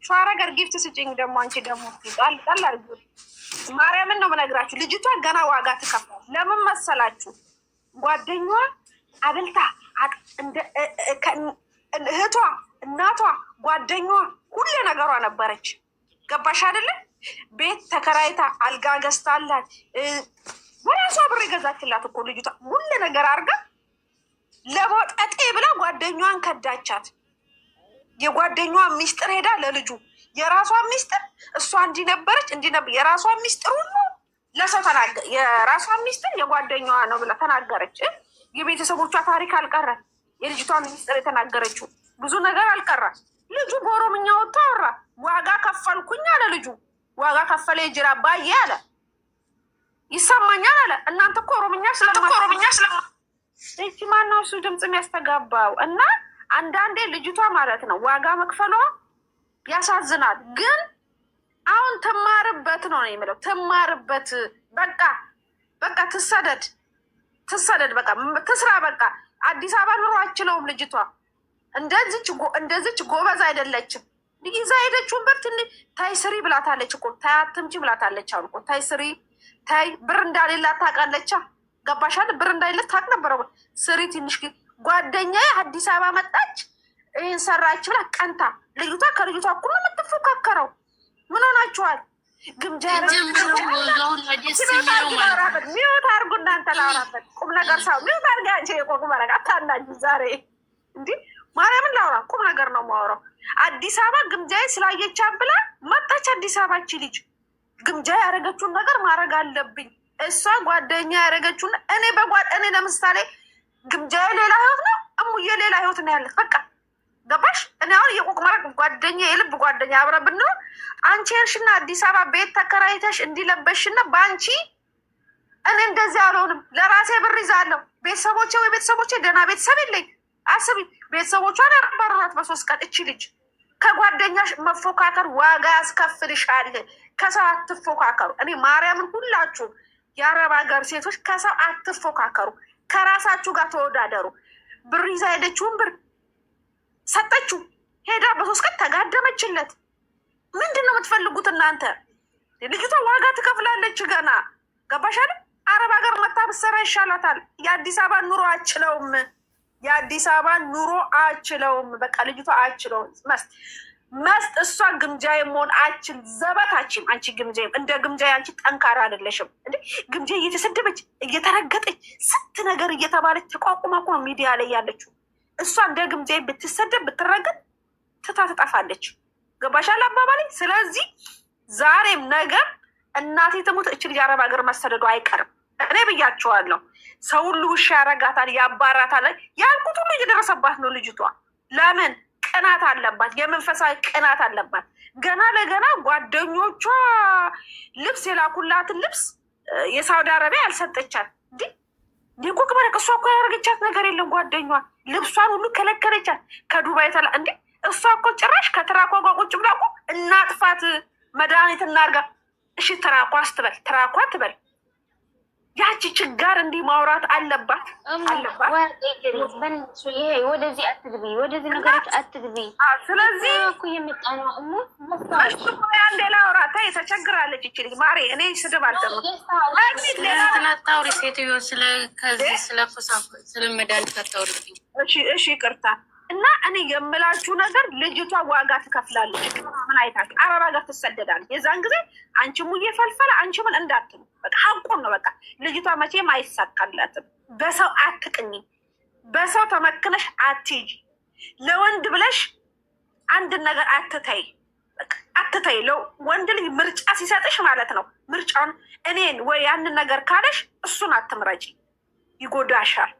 Speaker 2: ሸዋረገድ ጊፍት ስጭኝ ደግሞ አንቺ ደግሞ ጣል አድርጊ። ማርያምን ነው የምነግራችሁ። ልጅቷ ገና ዋጋ ትከፍላል። ለምን መሰላችሁ? ጓደኛዋ አብልታ እህቷ፣ እናቷ፣ ጓደኛዋ ሁሉ ነገሯ ነበረች። ገባሽ አይደለም? ቤት ተከራይታ አልጋ ገዝታላት በራሷ ብር የገዛችላት እኮ ልጅቷ ሁሉ ነገር አድርጋ ለቦጠጤ ብላ ጓደኛዋን ከዳቻት። የጓደኛዋ ሚስጥር ሄዳ ለልጁ የራሷ ሚስጥር እሷ እንዲነበረች የራሷ ሚስጥር ሁሉ ለሰው ተናገር። የራሷ ሚስጥር የጓደኛዋ ነው ብላ ተናገረች። የቤተሰቦቿ ታሪክ አልቀረ። የልጅቷን ሚስጥር የተናገረችው ብዙ ነገር አልቀረ። ልጁ በኦሮምኛ ወጥቶ አወራ። ዋጋ ከፈልኩኝ አለ ልጁ። ዋጋ ከፈለ የጅራ አባዬ አለ። ይሰማኛል አለ። እናንተ እኮ ኦሮምኛ ስለማ ማነው እሱ ድምፅ የሚያስተጋባው? እና አንዳንዴ ልጅቷ ማለት ነው ዋጋ መክፈሏ ያሳዝናል። ግን አሁን ትማርበት ነው የምለው። ትማርበት በቃ ትሰደድ በቃ ትስራ በቃ። አዲስ አበባ ኑሮ አችለውም ልጅቷ። እንደዚች ጎበዝ አይደለችም። ይዛ ሄደችውን በር ትንሽ ታይ ስሪ ብላታለች እኮ። ታይ አትምጪ ብላታለች። አሁን እኮ ታይ ስሪ ታይ ብር እንዳሌላት ታውቃለች። ገባሻል? ብር እንዳሌላት ታውቅ ነበረ። ስሪ ትንሽ ጓደኛዬ አዲስ አበባ መጣች ይህን ሰራች ብላ ቀንታ። ልጅቷ ከልጅቷ እኩል ነው የምትፎካከረው። ምን ሆናችኋል? ግምጃ ሚዩት አርጉ እናንተ። ላውራበት ቁም ነገር ሳው ሚዩት አርጋቸ የቆቁ መረጋ ታናጅ ዛሬ እንዲህ ማርያምን ላውራ ቁም ነገር ነው የማወራው። አዲስ አበባ ግምጃዬ ስላየቻት ብላ መጣች። አዲስ አበባ ቺ ልጅ ግምጃ ያደረገችውን ነገር ማድረግ አለብኝ እሷ ጓደኛ ያደረገችውን እኔ ለምሳሌ ግምጃዬ ሌላ ህይወት ነው፣ እሙዬ ሌላ ህይወት ነው ያለት። በቃ ገባሽ? እኔ አሁን የቆቅመረ ጓደኛ የልብ ጓደኛ አብረ ብንሆን አንቺ ሄድሽና አዲስ አበባ ቤት ተከራይተሽ እንዲለበሽና በአንቺ እኔ እንደዚህ አልሆንም። ለራሴ ብር ይዛለሁ። ቤተሰቦቼ ደህና ቤተሰብ የለኝ። አስቢ፣ ቤተሰቦቿን ያባረሯት በ3 ቀን። እቺ ልጅ ከጓደኛሽ መፎካከር ዋጋ ያስከፍልሻል። ከሰው አትፎካከሩ። እኔ ማርያምን ሁላችሁ የአረብ ሀገር ሴቶች ከሰው አትፎካከሩ። ከራሳችሁ ጋር ተወዳደሩ። ብር ይዛ ሄደችውን ብር ሰጠችው። ሄዳ በ3 ቀን ተጋደመችለት። ምንድን ነው የምትፈልጉት እናንተ? ልጅቷ ዋጋ ትከፍላለች ገና። ገባሻል? አረብ ሀገር መታ ብትሰራ ይሻላታል። የአዲስ አበባ ኑሮ አችለውም። በቃ ልጅቷ አችለውም። መስጥ እሷ ግምጃዬ መሆን አችል ዘበታችም። አንቺ ግምጃዬ እንደ ግምጃዬ አንቺ ጠንካራ አይደለሽም እንዴ? ግምጃዬ እየተሰደበች እየተረገጠች ስንት ነገር እየተባለች ተቋቁማ እኮ ሚዲያ ላይ ያለችው። እሷ እንደ ግምጃዬ ብትሰደብ ብትረገጥ ትጠፋለች። ገባሻል አባባሌ? ስለዚህ ዛሬም ነገር እናቴ ትሙት እች ልጅ አረብ ሀገር መሰደዱ አይቀርም። እኔ ብያቸዋለሁ። ሰው ሁሉ ውሻ ያረጋታል፣ ያባራታል። ያልኩት ሁሉ እየደረሰባት ነው ልጅቷ። ለምን? ቅናት አለባት፣ የመንፈሳዊ ቅናት አለባት። ገና ለገና ጓደኞቿ ልብስ የላኩላትን ልብስ የሳውዲ አረቢያ ያልሰጠቻት ዲቁቅ መረቅ። እሷ እኮ ያደረገቻት ነገር የለም። ጓደኛ ልብሷን ሁሉ ከለከለቻት። ከዱባይ እንዴ እሷ እኮ ጭራሽ ከትራኳ ጋር ቁጭ ብላ እኮ እናጥፋት፣ መድኃኒት እናርጋ። እሺ ትራኳ ትበል። ያቺ ችጋር እንዲህ ማውራት አለባት።
Speaker 5: ይሄ ወደዚህ አትግቢ፣ ወደዚህ ነገሮች አትግቢ።
Speaker 2: ስለዚህ
Speaker 5: እኮ የመጣ ነው
Speaker 2: አንዴ ላውራ። ተይ ተቸግራለች ይቺ ልጅ ማሬ። እኔ ስድብ አልጠሩት
Speaker 3: ስለትናታውሪ ሴትዮ ከዚህ ስለ መድኃኒት አታውሪብኝ።
Speaker 2: እሺ ይቅርታ። እና እኔ የምላችሁ ነገር ልጅቷ ዋጋ ትከፍላለች። ምን አይታችሁ አረብ ሀገር ትሰደዳለች። የዛን ጊዜ አንቺ ሙዬ ፈልፈለ አንቺ ምን እንዳትሉ። በቃ ሀቁን ነው። በቃ ልጅቷ መቼም አይሳካላትም። በሰው አትቅኝ፣ በሰው ተመክነሽ አትሂጂ። ለወንድ ብለሽ አንድን ነገር አትተይ። ወንድ ልጅ ምርጫ ሲሰጥሽ ማለት ነው ምርጫውን እኔን ወይ ያንን ነገር ካለሽ እሱን አትምረጪ፣ ይጎዳሻል።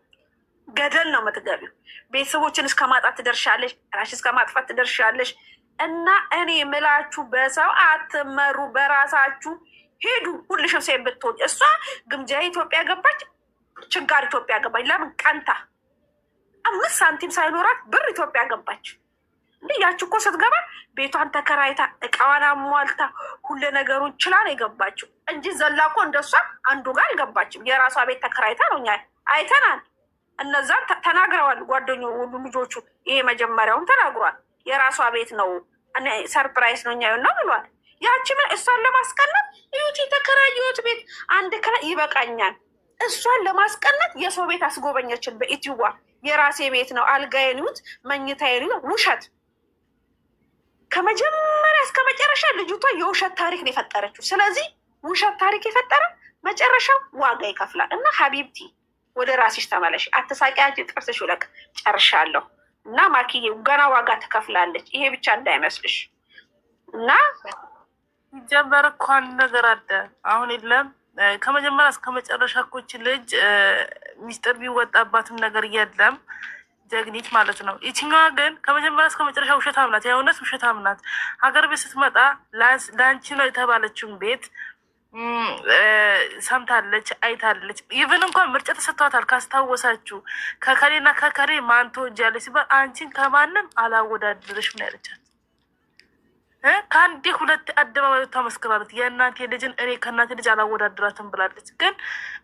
Speaker 2: ገደል ነው የምትገቢው። ቤተሰቦችን እስከ ማጣት ትደርሻለሽ፣ ራሽ እስከ ማጥፋት ትደርሻለሽ። እና እኔ ምላችሁ በሰው አትመሩ፣ በራሳችሁ ሄዱ። ሁልሽም ሴት ብትሆን እሷ ግምጃ ኢትዮጵያ ገባች፣ ችጋር ኢትዮጵያ ገባች። ለምን ቀንታ 5 ሳንቲም ሳይኖራት ብር ኢትዮጵያ ገባች። እንዲህ ያች እኮ ስትገባ ቤቷን ተከራይታ እቃዋን አሟልታ ሁሉ ነገሩን ችላ ነው የገባችው እንጂ ዘላ እኮ እንደሷ አንዱ ጋር አልገባችም። የራሷ ቤት ተከራይታ ነው። እኛ አይተናል። እነዛን ተናግረዋል ጓደኞ ሁሉ ልጆቹ። ይሄ መጀመሪያውን ተናግሯል። የራሷ ቤት ነው፣ ሰርፕራይዝ ነው እኛ ነው ብሏል። ያቺ ምን እሷን ለማስቀናት ይሁት የተከራየሁት ቤት አንድ ከላ ይበቃኛል። እሷን ለማስቀናት የሰው ቤት አስጎበኘችን በኢትዮዋ። የራሴ ቤት ነው፣ አልጋዬን ይሁት መኝታዬን ይሁት። ውሸት ከመጀመሪያ እስከ መጨረሻ ልጅቷ የውሸት ታሪክ ነው የፈጠረችው። ስለዚህ ውሸት ታሪክ የፈጠረ መጨረሻው ዋጋ ይከፍላል። እና ሀቢብቲ ወደ ራስሽ ተመለሽ፣ አትሳቂ። አንቺ ጥርስሽ ውለቅ። ጨርሻለሁ። እና ማኪዬ ገና ዋጋ ትከፍላለች። ይሄ ብቻ እንዳይመስልሽ። እና
Speaker 4: ጀመር እኮ አንድ ነገር አለ አሁን የለም ከመጀመሪያ እስከ መጨረሻ እኮች ልጅ ሚስጥር ቢወጣባትም ነገር የለም። ጀግኒት ማለት ነው። ይችኛዋ ግን ከመጀመሪያ እስከ መጨረሻ ውሸታም ናት። የእውነት ውሸታም ናት። ሀገር ቤት ስትመጣ ለአንቺ ነው የተባለችውን ቤት ሰምታለች፣ አይታለች። ኢቨን እንኳን ምርጫ ተሰጥቷታል። ካስታወሳችሁ ከከሌና ከከሌ ማን ትወጃለች ሲባል አንቺን ከማንም አላወዳድርሽ ምን ያለቻት ከአንዴ 2 አደባባይ ተመስክራለች። የእናቴ ልጅን እኔ ከእናቴ ልጅ አላወዳድራትም ብላለች። ግን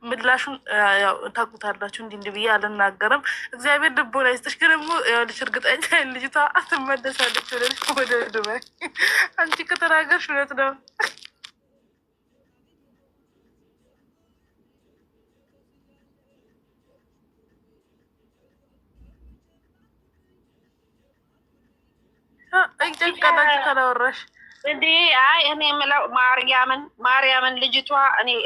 Speaker 4: ምላሹን ያው ታውቁታላችሁ። እንዲህ ብዬ አልናገርም። እግዚአብሔር ልቦና ይስጥሽ። ግን ደግሞ ልጅ እርግጠኛ ልጅቷ አትመለሳለች ወደ ዱባይ። አንቺ ከተናገርሽ እውነት ነው። እንጨቀዳች ካላወራሽ
Speaker 2: እንዴ? አይ እኔ የምለው ማርያምን ልጅቷ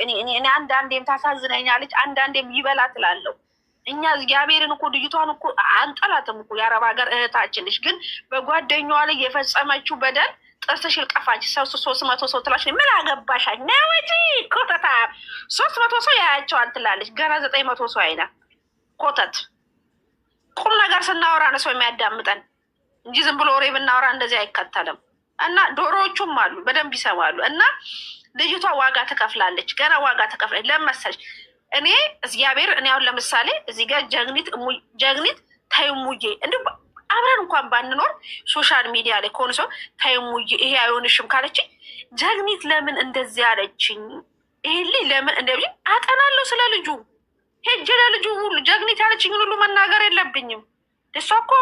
Speaker 2: እኔ አንዳንዴም ታሳዝነኛለች፣ አንዳንዴም ይበላ ትላለሁ። እኛ እግዚአብሔርን እኮ ልጅቷን እኮ አንጠላትም እኮ የአረብ ሀገር እህታችን ነች። ግን በጓደኛዋ ላይ የፈጸመችው በደል ጥርስሽ ይልቀፋች። ሰው 300 ሰው ትላሽ ምን አገባሻች? ነውጪ ኮተታ 300 ሰው ያያቸዋል ትላለች። ገና 900 ሰው አይና ኮተት። ቁም ነገር ስናወራ ነው ሰው የሚያዳምጠን እንጂ ዝም ብሎ ወሬ ብናወራ እንደዚህ አይከተልም። እና ዶሮዎቹም አሉ በደንብ ይሰማሉ። እና ልጅቷ ዋጋ ትከፍላለች፣ ገና ዋጋ ትከፍላለች። ለምን መሰለሽ? እኔ እግዚአብሔር እኔ አሁን ለምሳሌ እዚህ ጋር ጀግኒት ተይሙዬ እንዲ አብረን እንኳን ባንኖር ሶሻል ሚዲያ ላይ ከሆነ ሰው ተይሙዬ ይሄ አይሆንሽም ካለችኝ ጀግኒት ለምን እንደዚህ አለችኝ፣ ይሄ ለምን እንደ አጠናለሁ ስለ ልጁ ሄጄ ለልጁ ሁሉ ጀግኒት ያለችኝ ሁሉ መናገር የለብኝም። እሷ እኮ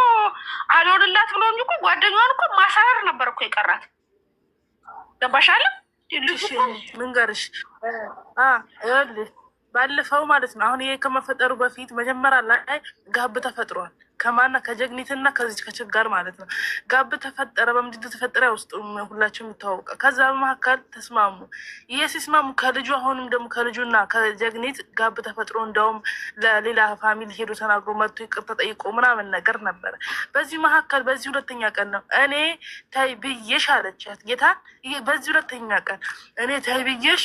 Speaker 2: አልሆንላት ብሎ እንጂ እኮ ጓደኛዋን እኮ ማሰራር ነበር እኮ የቀራት። ገባሻለ?
Speaker 4: ምንገርሽ ባለፈው ማለት ነው። አሁን ይሄ ከመፈጠሩ በፊት መጀመሪያ ላይ ጋብ ተፈጥሯል። ከማና ከጀግኒትና ከዚህ ከችጋር ማለት ነው። ጋብ ተፈጠረ። በምንድን ተፈጠረ? ውስጥ ሁላችሁም ይታወቃል። ከዛ በመካከል ተስማሙ። ይሄ ሲስማሙ ከልጁ አሁንም ደግሞ ከልጁና ከጀግኒት ጋብ ተፈጥሮ እንደውም ለሌላ ፋሚሊ ሄዶ ተናግሮ መጥቶ ይቅርታ ጠይቆ ምናምን ነገር ነበረ። በዚህ መካከል በዚህ ሁለተኛ ቀን ነው እኔ ታይ ብዬሽ አለቻት ጌታ። በዚህ ሁለተኛ ቀን እኔ ታይ ብዬሽ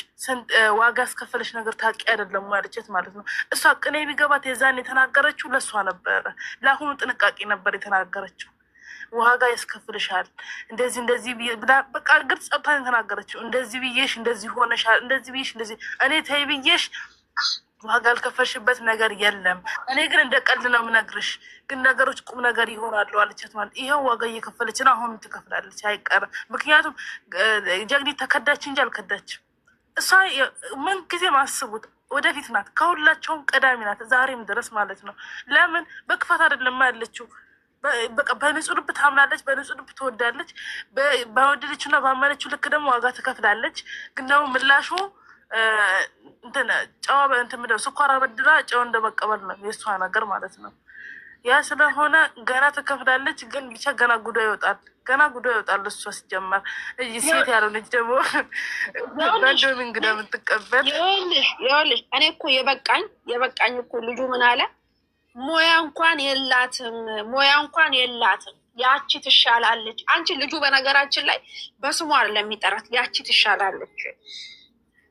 Speaker 4: ዋጋ አስከፈለች ነገር ታውቂ አይደለም ማለቻት ማለት ነው። እሷ ቅኔ ቢገባት የዛን የተናገረችው ለእሷ ነበረ። ለአሁኑ ጥንቃቄ ነበር የተናገረችው። ዋጋ ያስከፍልሻል እንደዚህ ብላ በቃ ግልጽ ጸጥታ የተናገረችው። እንደዚህ ብዬሽ እንደዚህ ሆነሻል፣ እንደዚህ ብዬሽ እንደዚህ እኔ ተይ ብዬሽ ዋጋ ያልከፈልሽበት ነገር የለም። እኔ ግን እንደ ቀልድ ነው የምነግርሽ፣ ግን ነገሮች ቁም ነገር ይሆናሉ አለቻት ማለት ይኸው ዋጋ እየከፈለች ነው። አሁንም ትከፍላለች አይቀርም። ምክንያቱም ጀግኒት ተከዳች እንጂ አልከዳችም። እሷ ምን ጊዜ ማስቡት ወደፊት ናት፣ ከሁላቸውም ቀዳሚ ናት፣ ዛሬም ድረስ ማለት ነው። ለምን በክፋት አይደለም ያለችው፣ በቃ በንጹህ ልብ ታምናለች፣ በንጹህ ልብ ትወዳለች። በወደደችና ባመነችው ልክ ደግሞ ዋጋ ትከፍላለች። ግን ደግሞ ምላሹ ጨዋ ምንድነው ስኳር አበድራ ጨው እንደመቀበል ነው የእሷ ነገር ማለት ነው። ያ ስለሆነ ገና ትከፍላለች። ግን ብቻ ገና ጉዳይ ይወጣል፣ ገና ጉዳይ ይወጣል። እሷ ሲጀመር ሴት ያልሆነች ደግሞ በንዶም እንግዳ የምትቀበል
Speaker 2: ይኸውልሽ፣ እኔ እኮ የበቃኝ እኮ ልጁ ምን አለ? ሙያ እንኳን የላትም ያቺ ትሻላለች። አንቺ ልጁ በነገራችን ላይ በስሟ አይደለም የሚጠራት፣ ያቺ ትሻላለች፣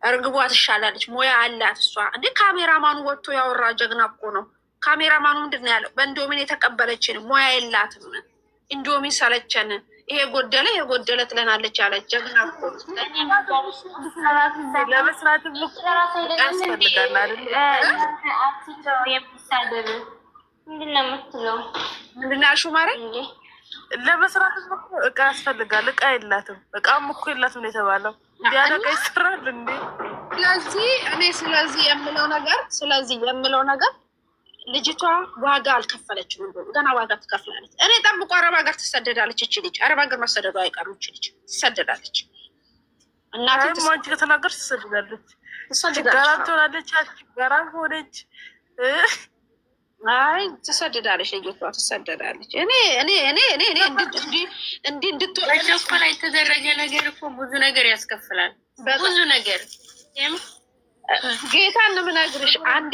Speaker 2: እርግቧ ትሻላለች፣ ሙያ አላት እሷ። እንዴ ካሜራማኑ ወጥቶ ያወራ ጀግና እኮ ነው። ካሜራማኑ ምንድን ነው ያለው? በእንዶሚን የተቀበለችን ሙያ የላትም፣ እንዶሚን ሰለቸን፣ ይሄ ጎደለ ትለናለች ያለ ጀግና እኮ ነው።
Speaker 4: ለመስራት ያስፈልጋል።
Speaker 5: ምንድን ነው የምትለው?
Speaker 2: ምንድን ነው ያልሽው? ማረ
Speaker 4: ለመስራት እቃ ያስፈልጋል። እቃ የላትም፣ እቃም እኮ የላትም ነው የተባለው። ቢያለቃ ይሰራል እንዴ?
Speaker 2: ስለዚህ የምለው ነገር ልጅቷ ዋጋ አልከፈለችም። ገና ዋጋ ትከፍላለች። እኔ ጠብቆ አረብ ሀገር ትሰደዳለች። እች ልጅ አረብ ሀገር መሰደዷ አይቀርም። እች ልጅ ትሰደዳለች።
Speaker 4: እናንቺ ከተናገርሽ ትሰደዳለች። ጋራም ትሆናለች፣ ጋራም ሆነች።
Speaker 2: አይ ትሰደዳለች፣ ልጅቷ ትሰደዳለች። እኔ እንዲህ
Speaker 3: እንድትወላ የተደረገ ነገር እኮ ብዙ ነገር ያስከፍላል። ብዙ ነገር
Speaker 2: ጌታ እንምነግርሽ አንዴ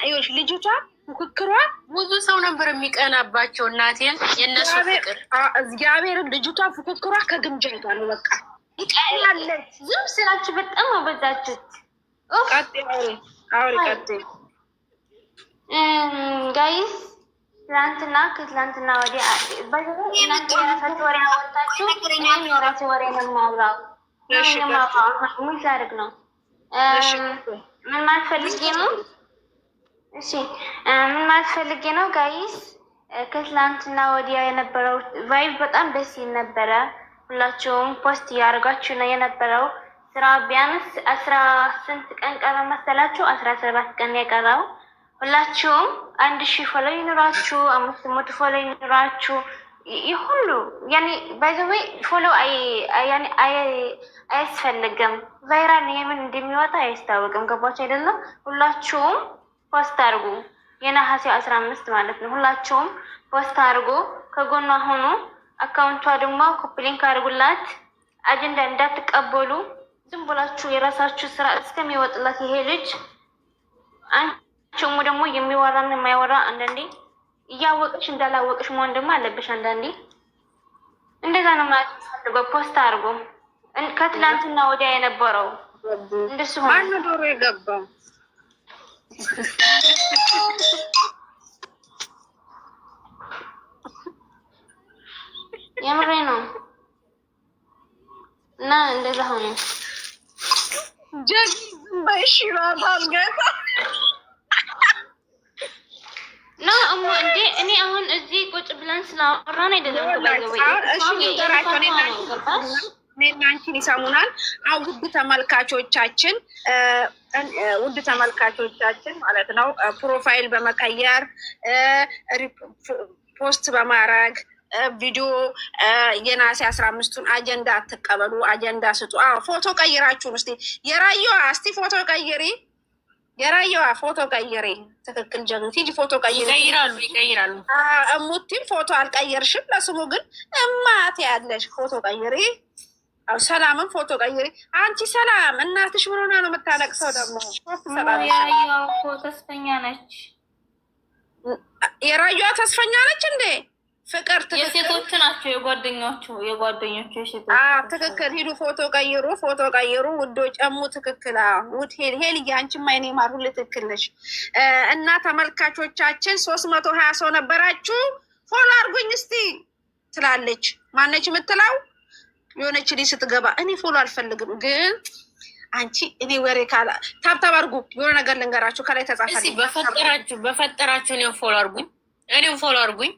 Speaker 2: ይኸውልሽ ልጅቷ ፉክክሯ
Speaker 3: ብዙ ሰው ነበር የሚቀናባቸው። እናቴን የእነሱ ፍቅር
Speaker 2: እግዚአብሔርን ልጅቷ ፉክክሯ ከግምጃ ጋር ነው። በቃ
Speaker 5: ይቀላለች። ዝም ስላችሁ በጣም አበዛችሁት።
Speaker 2: ቀጤ
Speaker 5: ጋይስ ከትላንትና ወዲያ እናንተ የራሳችሁ ወሬ አወጣችሁ። እኔም የራሴ ወሬ ነው የማውራው። ምን ላድርግ ነው? ምን ማለት ፈልጌ ነው? እሺ ምን ማለት ፈልጌ ነው ጋይስ? ከትላንትና ወዲያ የነበረው ቫይብ በጣም ደስ ይል ነበረ። ሁላችሁም ፖስት እያደረጋችሁ ነው የነበረው። ስራ ቢያንስ 10 ቀን ቀረ መሰላችሁ? 17 ቀን የቀረው። ሁላችሁም 1000 ፎሎ ይኑራችሁ፣ 500 ፎሎ ይኑራችሁ። ይሁሉ ያኔ ባይዘዌ ፎሎ አያስፈልግም። ቫይራል የምን እንደሚወጣ አያስታወቅም። ገባችሁ አይደለም? ሁላችሁም ፖስት አድርጉ። የነሐሴ 15 ማለት ነው። ሁላችሁም ፖስት አድርጉ፣ ከጎኗ ሁኑ። አካውንቷ ደግሞ ኮፕሊንክ አድርጉላት። አጀንዳ እንዳትቀበሉ። ዝም ብላችሁ የራሳችሁ ስራ እስከሚወጥላት ይሄ ልጅ አንቺም ደግሞ የሚወራና የማይወራ አንዳንዴ እያወቅሽ እንዳላወቅሽ መሆን ደግሞ አለብሽ። አንዳንዴ እንደዛ ነው ማለት ፈልገው ፖስት አድርጎ ከትላንትና ወዲያ የነበረው እንደሱ ሆነ።
Speaker 2: ማነው ዶሮ የገባው?
Speaker 5: የምሬ ነው። እና እንደዛ ሆነ።
Speaker 2: ጀግ ባይሽራታል ገና
Speaker 5: ና እሞ እንዴ እኔ አሁን እዚህ ቁጭ ብለን ስላወራን አይደለም ተባይዘው
Speaker 2: እኔና አንቺን ይሰሙናል። ውድ ተመልካቾቻችን ማለት ነው ፕሮፋይል በመቀየር ፖስት በማድረግ ቪዲዮ የናሴ 15ቱን አጀንዳ አትቀበሉ፣ አጀንዳ ስጡ። ፎቶ ቀይራችሁን እስቲ የራየዋ እስቲ ፎቶ ቀይሪ፣ የራየዋ ፎቶ ቀይሪ። ትክክል ጀግኒት ሂጂ ፎቶ ቀይሪ። ይቀይራሉ። እሙቲም ፎቶ አልቀየርሽም፣ ለስሙ ግን እማት ያለሽ ፎቶ ቀይሪ። ሰላምን ፎቶ ቀይሪ። አንቺ ሰላም እናትሽ ምን ሆና ነው የምታለቅሰው? ደግሞ
Speaker 1: የራየዋ እኮ ተስፈኛ ነች።
Speaker 2: የራየዋ ተስፈኛ ነች እንዴ? ፍቅር
Speaker 1: የሴቶቹ ናቸው የጓደኞቹ የሴቶች።
Speaker 2: ትክክል። ሂዱ ፎቶ ቀይሩ ውዶች። ጨሙ ትክክል። ውድ ሄልዬ አንቺማ የኔ ማር ሁሉ ትክክል ነሽ። እና ተመልካቾቻችን 320 ሰው ነበራችሁ። ፎሎ አድርጉኝ እስቲ ትላለች። ማነች የምትለው? የሆነች ልጅ ስትገባ እኔ ፎሎ አልፈልግም ግን አንቺ እኔ ወሬ ካላ ታብታብ አድርጉ። የሆነ ነገር ልንገራችሁ ከላይ ተጻፈ።
Speaker 7: በፈጠራችሁ እኔም ፎሎ አድርጉኝ።